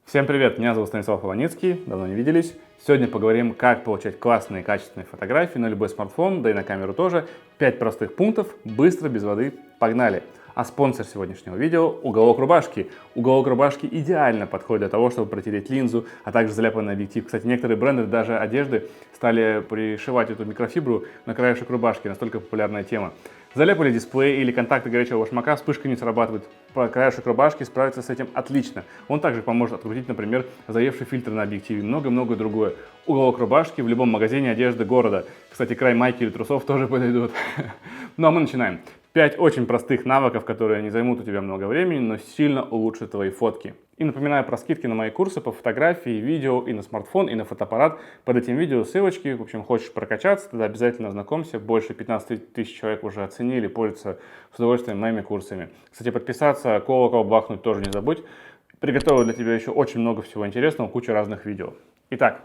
Всем привет, меня зовут Станислав Иваницкий, давно не виделись. Сегодня поговорим, как получать классные качественные фотографии на любой смартфон, да и на камеру тоже. 5 простых пунктов, быстро, без воды, погнали. А спонсор сегодняшнего видео – уголок рубашки. Уголок рубашки идеально подходит для того, чтобы протереть линзу, а также заляпанный объектив. Кстати, некоторые бренды даже одежды стали пришивать эту микрофибру на краешек рубашки, настолько популярная тема. Заляпали дисплей или контакты горячего башмака, вспышка не срабатывает. Краешек рубашки справится с этим отлично. Он также поможет открутить, например, заевший фильтр на объективе и много-много другое. Уголок рубашки в любом магазине одежды города. Кстати, край майки или трусов тоже подойдут. Ну а мы начинаем. 5 очень простых навыков, которые не займут у тебя много времени, но сильно улучшат твои фотки. И напоминаю про скидки на мои курсы по фотографии, видео и на смартфон, и на фотоаппарат. Под этим видео ссылочки. В общем, хочешь прокачаться, тогда обязательно ознакомься. Больше 15 тысяч человек уже оценили, пользуются с удовольствием моими курсами. Кстати, подписаться, колокол бахнуть тоже не забудь. Приготовил для тебя еще очень много всего интересного, куча разных видео. Итак,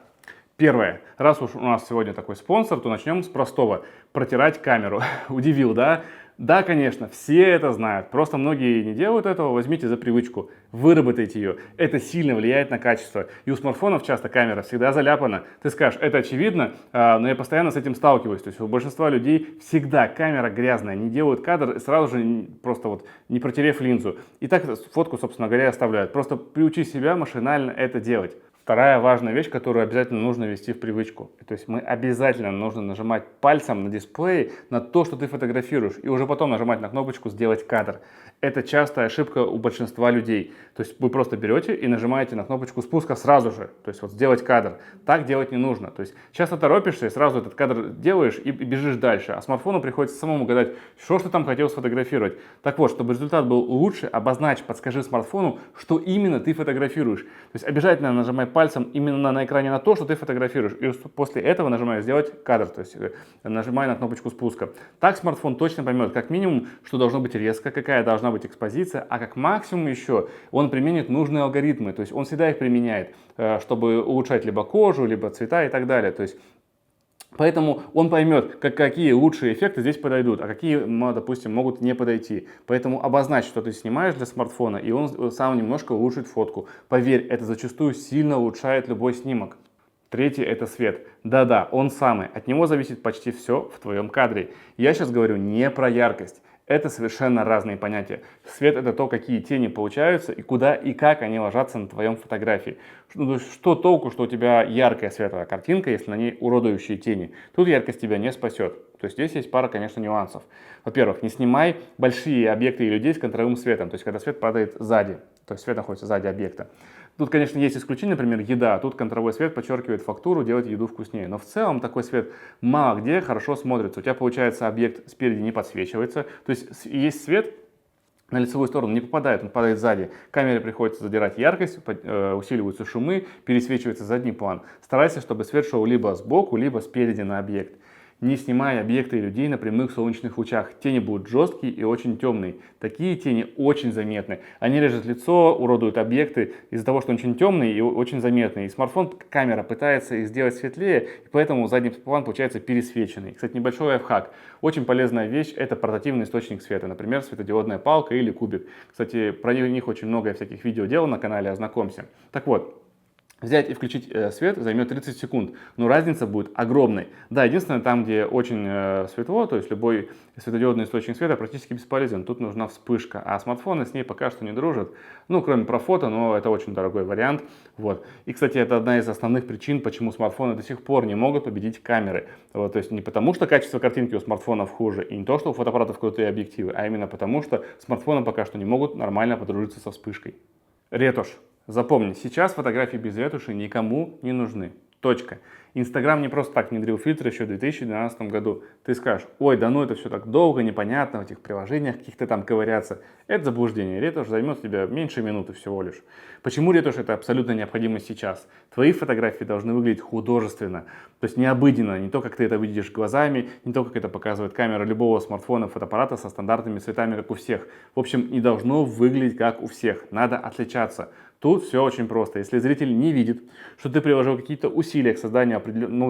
первое. Раз уж у нас сегодня такой спонсор, то начнем с простого. Протирать камеру. Удивил, да? Да, конечно, все это знают, просто многие не делают этого, возьмите за привычку, выработайте ее, это сильно влияет на качество. И у смартфонов часто камера всегда заляпана, ты скажешь, это очевидно, но я постоянно с этим сталкиваюсь, то есть у большинства людей всегда камера грязная, не делают кадр и сразу же просто вот не протерев линзу. И так фотку, собственно говоря, оставляют, просто приучи себя машинально это делать. Вторая важная вещь, которую обязательно нужно ввести в привычку. То есть мы обязательно нужно нажимать пальцем на дисплее на то, что ты фотографируешь, и уже потом нажимать на кнопочку «Сделать кадр». Это частая ошибка у большинства людей. То есть вы просто берете и нажимаете на кнопочку спуска сразу же. То есть вот «Сделать кадр». Так делать не нужно. То есть часто торопишься и сразу этот кадр делаешь и бежишь дальше. А смартфону приходится самому гадать, что ж ты там хотел сфотографировать. Так вот, чтобы результат был лучше, обозначь, подскажи смартфону, что именно ты фотографируешь. То есть обязательно нажимай пальцем именно на экране на то, что ты фотографируешь. И после этого нажимаю «Сделать кадр», то есть нажимаю на кнопочку спуска. Так смартфон точно поймет, как минимум, что должно быть резко, какая должна быть экспозиция, а как максимум еще он применит нужные алгоритмы. То есть он всегда их применяет, чтобы улучшать либо кожу, либо цвета и так далее. То есть поэтому он поймет, какие лучшие эффекты здесь подойдут, а какие, допустим, могут не подойти. Поэтому обозначь, что ты снимаешь для смартфона, и он сам немножко улучшит фотку. Поверь, это зачастую сильно улучшает любой снимок. Третий – это свет. Да-да, он самый. От него зависит почти все в твоем кадре. Я сейчас говорю не про яркость. Это совершенно разные понятия. Свет – это то, какие тени получаются и куда и как они ложатся на твоем фотографии. Что толку, что у тебя яркая светлая картинка, если на ней уродующие тени? Тут яркость тебя не спасет. То есть здесь есть пара, конечно, нюансов. Во-первых, не снимай большие объекты и людей с контровым светом, то есть когда свет падает сзади, то есть свет находится сзади объекта. Тут, конечно, есть исключения, например, еда. Тут контровой свет подчеркивает фактуру, делает еду вкуснее. Но в целом такой свет мало где хорошо смотрится. У тебя, получается, объект спереди не подсвечивается. То есть есть свет, на лицевую сторону не попадает, он падает сзади. Камере приходится задирать яркость, усиливаются шумы, пересвечивается задний план. Старайся, чтобы свет шел либо сбоку, либо спереди на объект. Не снимай объекты и людей на прямых солнечных лучах. Тени будут жесткие и очень темные. Такие тени очень заметны. Они режут лицо, уродуют объекты из-за того, что он очень темный и очень заметный. И смартфон, камера пытается их сделать светлее, и поэтому задний план получается пересвеченный. Кстати, небольшой лайфхак. Очень полезная вещь – это портативный источник света. Например, светодиодная палка или кубик. Кстати, про них очень много всяких видео делал на канале, ознакомься. Так вот. Взять и включить свет займет 30 секунд, но разница будет огромной. Да, единственное, там, где очень светло, то есть любой светодиодный источник света практически бесполезен, тут нужна вспышка, а смартфоны с ней пока что не дружат, ну, кроме про фото, но это очень дорогой вариант. Вот. И, кстати, это одна из основных причин, почему смартфоны до сих пор не могут победить камеры. Вот, то есть не потому, что качество картинки у смартфонов хуже, и не то, что у фотоаппаратов крутые объективы, а именно потому, что смартфоны пока что не могут нормально подружиться со вспышкой. Ретушь. Запомни, сейчас фотографии без ретуши никому не нужны. Точка. Инстаграм не просто так внедрил фильтр еще в 2012 году. Ты скажешь, ой, да ну это все так долго, непонятно, в этих приложениях каких-то там ковыряться. Это заблуждение. Ретушь займет тебя меньше минуты всего лишь. Почему ретушь это абсолютно необходимо сейчас? Твои фотографии должны выглядеть художественно, то есть необыденно, не то, как ты это видишь глазами, не то, как это показывает камера любого смартфона, фотоаппарата со стандартными цветами, как у всех. В общем, не должно выглядеть как у всех. Надо отличаться. Тут все очень просто. Если зритель не видит, что ты приложил какие-то усилия, усилия к созданию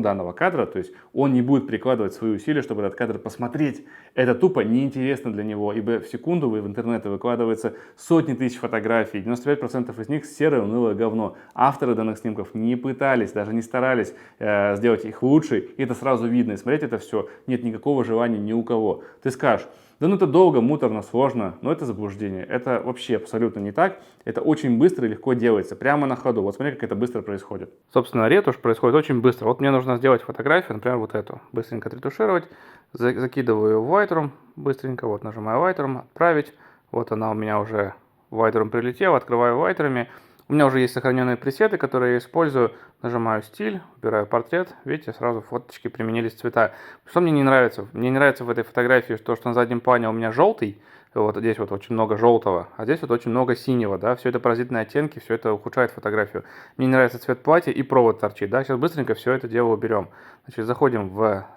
данного кадра, то есть он не будет прикладывать свои усилия, чтобы этот кадр посмотреть. Это тупо неинтересно для него, ибо в секунду в интернет выкладывается сотни тысяч фотографий, 95% из них серое унылое говно. Авторы данных снимков не пытались, даже не старались сделать их лучше, и это сразу видно. И смотреть это все нет никакого желания ни у кого. Ты скажешь: да ну это долго, муторно, сложно, но это заблуждение. Это вообще абсолютно не так. Это очень быстро и легко делается, прямо на ходу. Вот смотри, как это быстро происходит. Собственно, ретушь происходит очень быстро. Вот мне нужно сделать фотографию, например, вот эту. Быстренько отретушировать. Закидываю ее в Lightroom, быстренько, вот нажимаю Lightroom, отправить. Вот она у меня уже в Lightroom прилетела, открываю в Lightroom. У меня уже есть сохраненные пресеты, которые я использую. Нажимаю стиль, выбираю портрет. Видите, сразу фоточки применились цвета. Что мне не нравится? Мне не нравится в этой фотографии то, что на заднем плане у меня желтый. Вот здесь вот очень много желтого, а здесь вот очень много синего, да. Все это паразитные оттенки, все это ухудшает фотографию. Мне не нравится цвет платья и провод торчит, да. Сейчас быстренько все это дело уберем. Значит, заходим в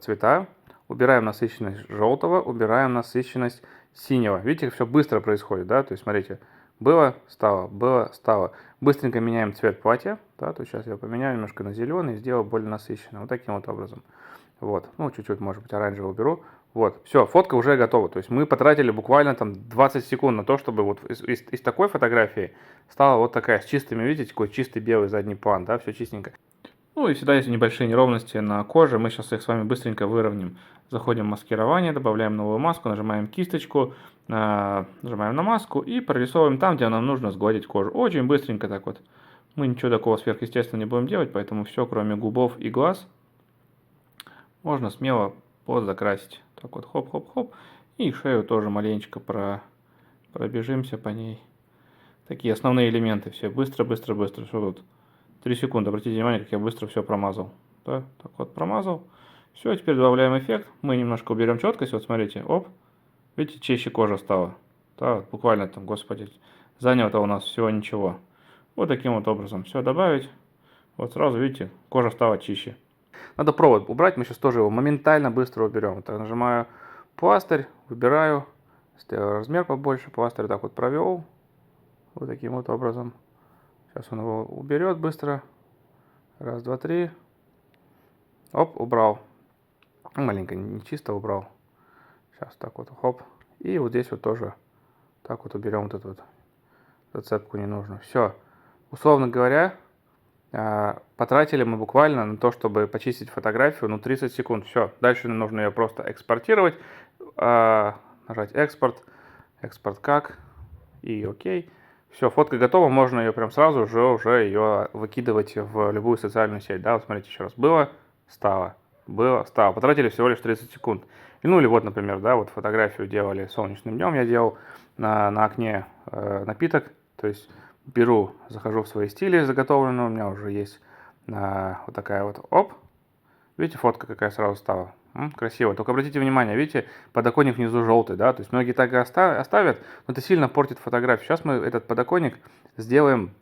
цвета, убираем насыщенность желтого, убираем насыщенность синего. Видите, все быстро происходит, да. То есть, смотрите. Было, стало, было, стало. Быстренько меняем цвет платья. Да, то сейчас я поменяю немножко на зеленый и сделаю более насыщенным. Вот таким вот образом. Вот. Ну, чуть-чуть, может быть, оранжевый уберу. Вот. Все, фотка уже готова. То есть мы потратили буквально там 20 секунд на то, чтобы вот из такой фотографии стала вот такая с чистыми, видите, такой чистый белый задний план, да, все чистенько. Ну и всегда есть небольшие неровности на коже, мы сейчас их с вами быстренько выровняем. Заходим в маскирование, добавляем новую маску, нажимаем кисточку, нажимаем на маску и прорисовываем там, где нам нужно сгладить кожу. Очень быстренько так вот. Мы ничего такого сверхъестественного не будем делать, поэтому все, кроме губов и глаз, можно смело подзакрасить. Так вот, хоп-хоп-хоп. И шею тоже маленечко пробежимся по ней. Такие основные элементы все. Быстро-быстро-быстро. Что тут? 3 секунды. Обратите внимание, как я быстро все промазал. Да? Так вот, промазал. Все, теперь добавляем эффект. Мы немножко уберем четкость. Вот смотрите, оп. Видите, чище кожа стала. Да, буквально там, господи, занято у нас всего ничего. Вот таким вот образом. Все добавить. Вот сразу, видите, кожа стала чище. Надо провод убрать. Мы сейчас тоже его моментально быстро уберем. Так, нажимаю пластырь, выбираю. Сделаю размер побольше. Пластырь так вот провел. Вот таким вот образом. Сейчас он его уберет быстро. Раз, два, три. Оп, убрал. Маленько не чисто убрал. Сейчас так вот, хоп. И вот здесь вот тоже так вот уберем вот эту вот зацепку ненужную. Все. Условно говоря, потратили мы буквально на то, чтобы почистить фотографию, 30 секунд. Все. Дальше нужно ее просто экспортировать. Нажать экспорт. Экспорт как. И окей. Все, фотка готова, можно ее прям сразу же уже ее выкидывать в любую социальную сеть. Да, вот смотрите еще раз. Было, стало. Было, стало. Потратили всего лишь 30 секунд. Ну или вот, например, да, вот фотографию делали солнечным днем. Я делал на окне напиток. То есть беру, захожу в свои стили заготовленные. У меня уже есть вот такая вот, оп. Видите, фотка какая сразу стала. Красиво. Только обратите внимание, видите, подоконник внизу желтый, да, то есть многие так и оставят, но это сильно портит фотографию. Сейчас мы этот подоконник сделаем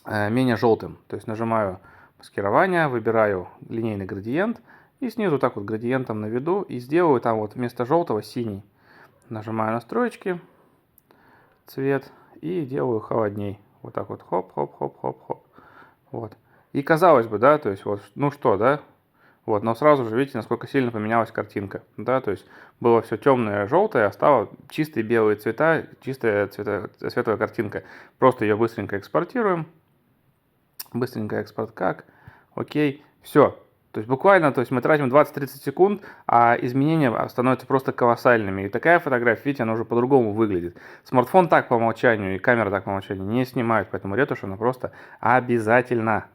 менее желтым. То есть нажимаю маскирование, выбираю линейный градиент и снизу так вот градиентом наведу и сделаю там вот вместо желтого синий. Нажимаю настроечки, цвет и делаю холодней. Вот так вот, хоп-хоп-хоп-хоп-хоп. Вот. И казалось бы, да, то есть вот, ну что, да, вот, но сразу же видите, насколько сильно поменялась картинка, да, то есть было все темное, желтое, а стало чистые белые цвета, чистая светлая картинка. Просто ее быстренько экспортируем, быстренько экспорт как, окей, все. То есть буквально, то есть мы тратим 20-30 секунд, а изменения становятся просто колоссальными. И такая фотография, видите, она уже по-другому выглядит. Смартфон так по умолчанию и камера так по умолчанию не снимают, поэтому ретушь она просто обязательно.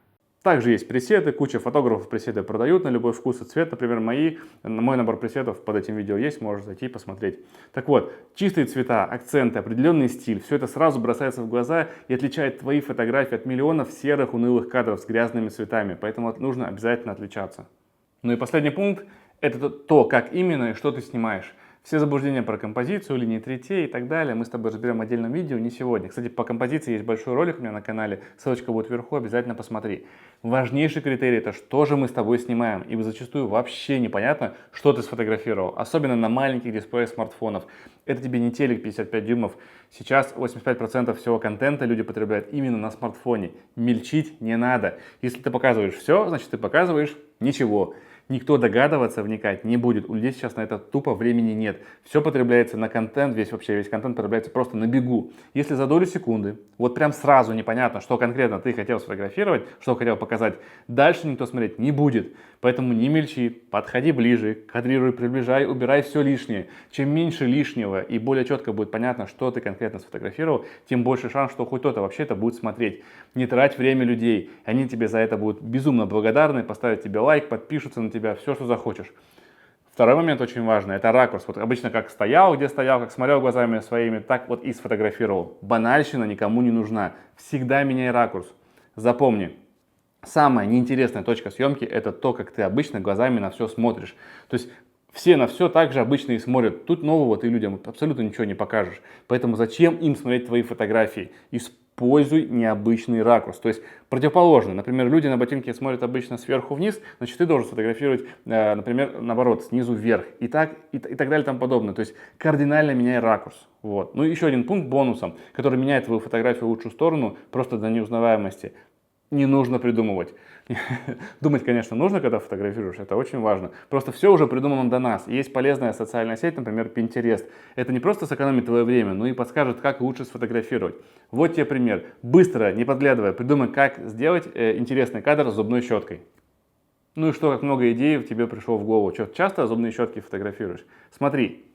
Также есть пресеты, куча фотографов пресеты продают на любой вкус и цвет. Например, мой набор пресетов под этим видео есть, можешь зайти и посмотреть. Так вот, чистые цвета, акценты, определенный стиль, все это сразу бросается в глаза и отличает твои фотографии от миллионов серых унылых кадров с грязными цветами. Поэтому нужно обязательно отличаться. Ну и последний пункт – это то, как именно и что ты снимаешь. Все заблуждения про композицию, линии третей и так далее мы с тобой разберем в отдельном видео, не сегодня. Кстати, по композиции есть большой ролик у меня на канале, ссылочка будет вверху, обязательно посмотри. Важнейший критерий — это что же мы с тобой снимаем, ибо зачастую вообще непонятно, что ты сфотографировал, особенно на маленьких дисплеях смартфонов. Это тебе не телек 55 дюймов. Сейчас 85% всего контента люди потребляют именно на смартфоне. Мельчить не надо. Если ты показываешь все, значит ты показываешь ничего. Никто догадываться, вникать не будет. У людей сейчас на это тупо времени нет. Все потребляется на контент, весь контент потребляется просто на бегу. Если за долю секунды, вот прям сразу непонятно, что конкретно ты хотел сфотографировать, что хотел показать, дальше никто смотреть не будет. Поэтому не мельчи, подходи ближе, кадрируй, приближай, убирай все лишнее. Чем меньше лишнего и более четко будет понятно, что ты конкретно сфотографировал, тем больше шанс, что хоть кто-то вообще это будет смотреть. Не трать время людей. Они тебе за это будут безумно благодарны, поставят тебе лайк, подпишутся на тебя, все, что захочешь. Второй момент очень важный — это ракурс. Вот обычно как стоял, где стоял, как смотрел глазами своими, так вот и сфотографировал. Банальщина никому не нужна. Всегда меняй ракурс. Запомни. Самая неинтересная точка съемки — это то, как ты обычно глазами на все смотришь. То есть все на все так же обычно и смотрят. Тут нового ты людям абсолютно ничего не покажешь. Поэтому зачем им смотреть твои фотографии? Используй необычный ракурс. То есть противоположно. Например, люди на ботинке смотрят обычно сверху вниз, значит ты должен сфотографировать, например, наоборот, снизу вверх. И так далее и тому подобное. То есть кардинально меняй ракурс. Вот. Ну и еще один пункт бонусом, который меняет твою фотографию в лучшую сторону, просто до неузнаваемости. Не нужно придумывать. Думать, конечно, нужно, когда фотографируешь, это очень важно. Просто все уже придумано до нас. Есть полезная социальная сеть, например, Pinterest. Это не просто сэкономит твое время, но и подскажет, как лучше сфотографировать. Вот тебе пример. Быстро, не подглядывая, придумай, как сделать интересный кадр с зубной щеткой. Ну и что, как много идей в тебе пришло в голову. Что, часто зубные щетки фотографируешь? Смотри.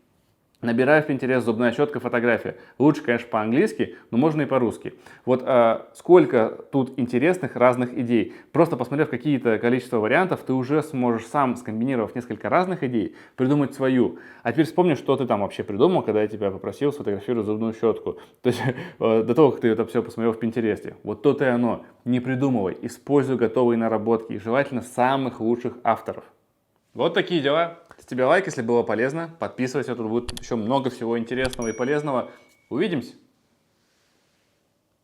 Набираю в Pinterest зубная щетка, фотография. Лучше, конечно, по-английски, но можно и по-русски. Вот сколько тут интересных разных идей. Просто посмотрев какие-то количество вариантов, ты уже сможешь сам, скомбинировав несколько разных идей, придумать свою. А теперь вспомни, что ты там вообще придумал, когда я тебя попросил сфотографировать зубную щетку. То есть до того, как ты это все посмотрел в Pinterest. Вот то-то и оно. Не придумывай, используй готовые наработки и желательно самых лучших авторов. Вот такие дела. С тебя лайк, если было полезно. Подписывайся, тут будет еще много всего интересного и полезного. Увидимся!